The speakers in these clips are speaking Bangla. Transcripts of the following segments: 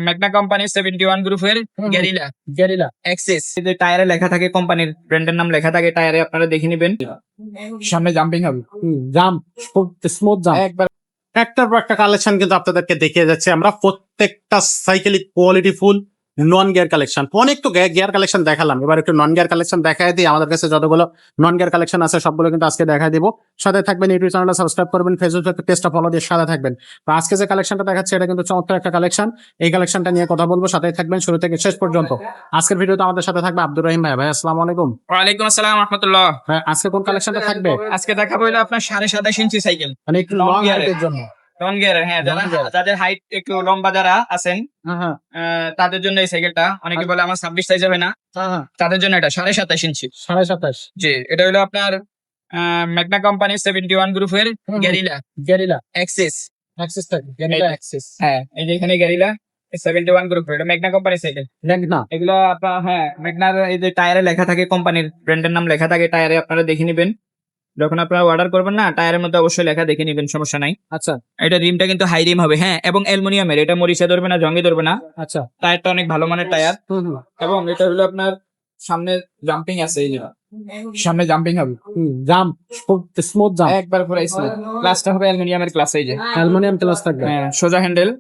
ম্যাগনা কোম্পানি 71 গ্রুপের গেরিলা গেরিলা এক্সেস। এই যে টায়ারে লেখা থাকে, কোম্পানির ব্র্যান্ডের নাম লেখা থাকে টায়ারে, আপনারা দেখে নেবেন। সামনে জাম্পিং হবে, জাম স্মুথ জাম একবার একটার পর একটা কালেকশন কিন্তু আপনাদেরকে দেখিয়ে যাচ্ছে আমরা। প্রত্যেকটা সাইকেলই quality full non gear collection. অনেক তো গিয়ার কালেকশন দেখালাম, এবার একটু নন গিয়ার কালেকশন দেখাই দিই। আমাদের কাছে যতগুলো নন গিয়ার কালেকশন আছে সবগুলো কিন্তু আজকে দেখাই দিব। সাথে থাকবেন, ইউটিউব চ্যানেলটা সাবস্ক্রাইব করবেন, ফেসবুক পেজটা ফলো দিয়ে সাথে থাকবেন। তো আজকে যে কালেকশনটা দেখাচ্ছে এটা কিন্তু চমৎকার একটা কালেকশন। এই কালেকশনটা নিয়ে কথা বলবো, সাথে থাকবেন শুরু থেকে শেষ পর্যন্ত। আজকের ভিডিওতে আমাদের সাথে থাকবে আব্দুর রহিম ভাই। ভাই আসসালামু আলাইকুম। ওয়ালাইকুম আসসালাম রাহমাতুল্লাহ। ভাই আজকে কোন কালেকশনটা থাকবে? আজকে দেখাবো হলো আপনার 27.5 ইঞ্চি সাইকেল, মানে একটু Long লং gear হাইটের জন্য। নন গিয়ারের। হ্যাঁ, যাদের হাইট একটু লম্বা যারা আছেন হ্যাঁ তাদের জন্য এই সাইকেলটা। অনেকে বলে আমার 26 সাইজ হবে না, হ্যাঁ তাদের জন্য এটা 27.5 ইঞ্চি। 27.5 জি, এটা হলো আপনার ম্যাগনা কোম্পানি 71 গ্রুপের গেরিলা গেরিলা এক্সেস। অ্যাক্সেস থাকে, গেরিলা অ্যাক্সেস হ্যাঁ, এই যে এখানে গেরিলা 71 গ্রুপের, এটা ম্যাগনা কোম্পানির সাইকেল। লেগনা। এগুলো আপনার, হ্যাঁ, ম্যাগনার এই যে টায়ারে লেখা থাকে, কোম্পানির ব্র্যান্ডের নাম লেখা থাকে টায়ারে, আপনারা দেখে নেবেন। যখন আপনারা অর্ডার করবেন না, টায়ারের মধ্যে অবশ্যই লেখা দেখে নেবেন, সমস্যা নাই। আচ্ছা এটা রিমটা কিন্তু হাই রিম হবে, হ্যাঁ, এবং অ্যালুমিনিয়ামের। এটা মরিচা ধরবে না, জঙ্গি ধরবে না। আচ্ছা টায়ারটা অনেক ভালো মানের টায়ার। এবং এটা হলো আপনার সামনে জাম্পিং আছে, এই যে সামনে জাম্পিং হবে, জাম স্মুথ জাম একবার পুরো স্মুথ। ক্লাসটা হবে অ্যালুমিনিয়ামের ক্লাস, এই যে অ্যালুমিনিয়াম ক্লাস থাকবে। হ্যাঁ, সোজা হ্যান্ডেল।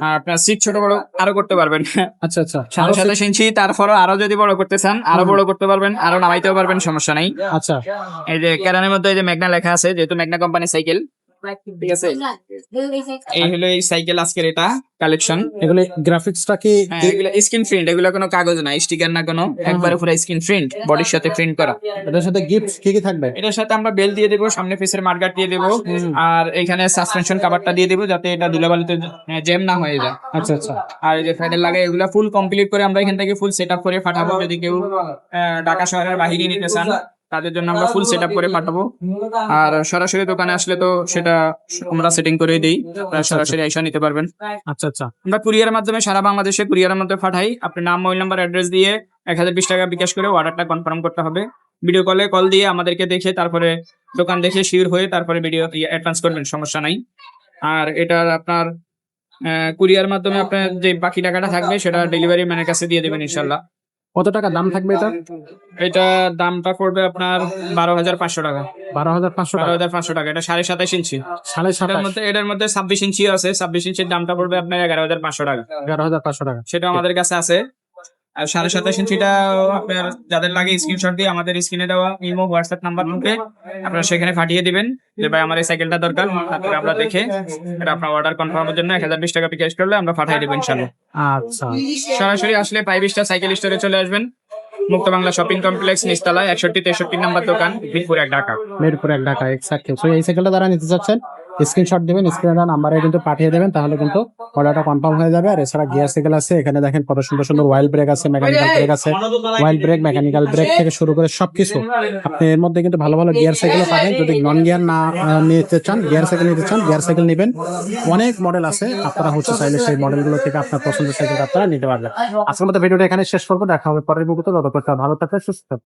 আর আপনার সিট ছোট বড় আরো করতে পারবেন। আচ্ছা আচ্ছা 27.5 ইঞ্চি, তারপরও আরো যদি বড় করতে চান আরো বড় করতে পারবেন, আরো নামাইতেও পারবেন, সমস্যা নাই। আচ্ছা এই যে ক্যারানের মধ্যে এই যে ম্যাগনা লেখা আছে, যেহেতু ম্যাগনা কোম্পানির সাইকেল, ঠিক আছে। এই হলো এই সাইকেল আজকের এটা কালেকশন। এগুলো গ্রাফিক্সটা কি? হ্যাঁ, এগুলো স্ক্রিন প্রিন্ট, এগুলো কোনো কাগজ না, স্টিকার না, কোনো একবারে পুরো স্ক্রিন প্রিন্ট, বডির সাথে প্রিন্ট করা। এটার সাথে গিফট কি কি থাকবে? এটার সাথে আমরা বেল দিয়ে দেবো, সামনে পিসের মার্কার দিয়ে দেবো, আর এখানে সাসপেনশন কভারটা দিয়ে দেবো, যাতে এটা ধুলাবালিতে জ্যাম না হয়ে যায়। আচ্ছা আচ্ছা আর এই যে ফ্যাডেল লাগে, এগুলো ফুল কমপ্লিট করে আমরা এখান থেকে ফুল সেটআপ করে পাঠাবো। যদি কেউ ঢাকা শহরের বাহিরে নিতে চান, তাদের জন্য আমরা ফুল সেটআপ করে পাঠাবো। আর সরাসরি দোকানে আসলে তো সেটা আমরা সেটিং করে দিই, সরাসরি এসে নিতে পারবেন। আচ্ছা আচ্ছা আমরা কুরিয়ারের মাধ্যমে সারা বাংলাদেশে কুরিয়ারের মাধ্যমে পাঠাই। আপনি নাম, মোবাইল নাম্বার, অ্যাড্রেস দিয়ে 1020 টাকা বিকাশ করে অর্ডারটা কনফার্ম করতে হবে। ভিডিও কল দিয়ে আমাদেরকে দেখে, তারপরে দোকান দেখে শিওর হয়ে তারপরে ভিডিও অ্যাডভান্স করবেন, সমস্যা নাই। আর এটা আপনার কুরিয়ার মাধ্যমে আপনার যে বাকি টাকাটা থাকবে সেটা ডেলিভারি ম্যানের কাছে দিয়ে দেবেন ইনশাল্লাহ। কত টাকা দাম থাকবে এটা? এটা দামটা পড়বে আপনার 12,500 টাকা। 12,500 টাকা। 12,500 টাকা। এটা 27.5 ইঞ্চি। 27.5 এটার মধ্যে 26 ইঞ্চিও আছে। 26 ইঞ্চির দামটা পড়বে আপনার 11,500 টাকা। 11,500 টাকা। সেটা আমাদের কাছে আছে। আর 27.5 ইঞ্চিটা আপনার যাদের লাগে স্ক্রিনশট দিয়ে আমাদের স্ক্রিনে দেওয়া ইমো, হোয়াটসঅ্যাপ নাম্বার থেকে আপনারা সেখানে পাঠিয়ে দিবেন যে ভাই আমার এই সাইকেলটা দরকার। তারপরে আমরা দেখে এটা আপনার অর্ডার কনফার্মের জন্য 1020 টাকা বিকাশ করলে আমরা পাঠিয়ে দেবো ইনশাআল্লাহ। আচ্ছা সরাসরি আসলে 5 স্টার সাইকেল স্টোরে চলে আসবেন। মুক্ত বাংলা শপিং কমপ্লেক্স, নিচতলা 61-63 নম্বর দোকান, মিরপুর 1, ঢাকা। মিরপুর 1, ঢাকা, এক্স্যাক্টলি। সো এই সাইকেলটা যারা নিতে চাচ্ছেন স্ক্রিনশট দিবেন, স্ক্রিনে নাম্বারে কিন্তু পাঠিয়ে দেবেন, তাহলে কিন্তু অর্ডারটা কনফার্ম হয়ে যাবে। আর এছাড়া গিয়ার সাইকেল আছে, এখানে দেখেন কত সুন্দর সুন্দর ওয়াইল ব্রেক আছে, মেকানিক্যাল ব্রেক আছে। ওয়াইল ব্রেক, মেকানিক্যাল ব্রেক থেকে শুরু করে সবকিছু আপনি এর মধ্যে কিন্তু ভালো ভালো গিয়ার সাইকেল পাবেন। যদি নন গিয়ার না নিতে চান, গিয়ার সাইকেল নিতে চান, গিয়ার সাইকেল নেবেন। অনেক মডেল আছে, আপনারা চাইলে সেই মডেলগুলো থেকে আপনার পছন্দের সাইকেল আপনারা নিতে পারবেন। আজকের মতো ভিডিওটা এখানে শেষ করবো, দেখা হবে পরের ভিডিওতে। ততক্ষণ ভালো থাকবেন, সুস্থ থাকবেন।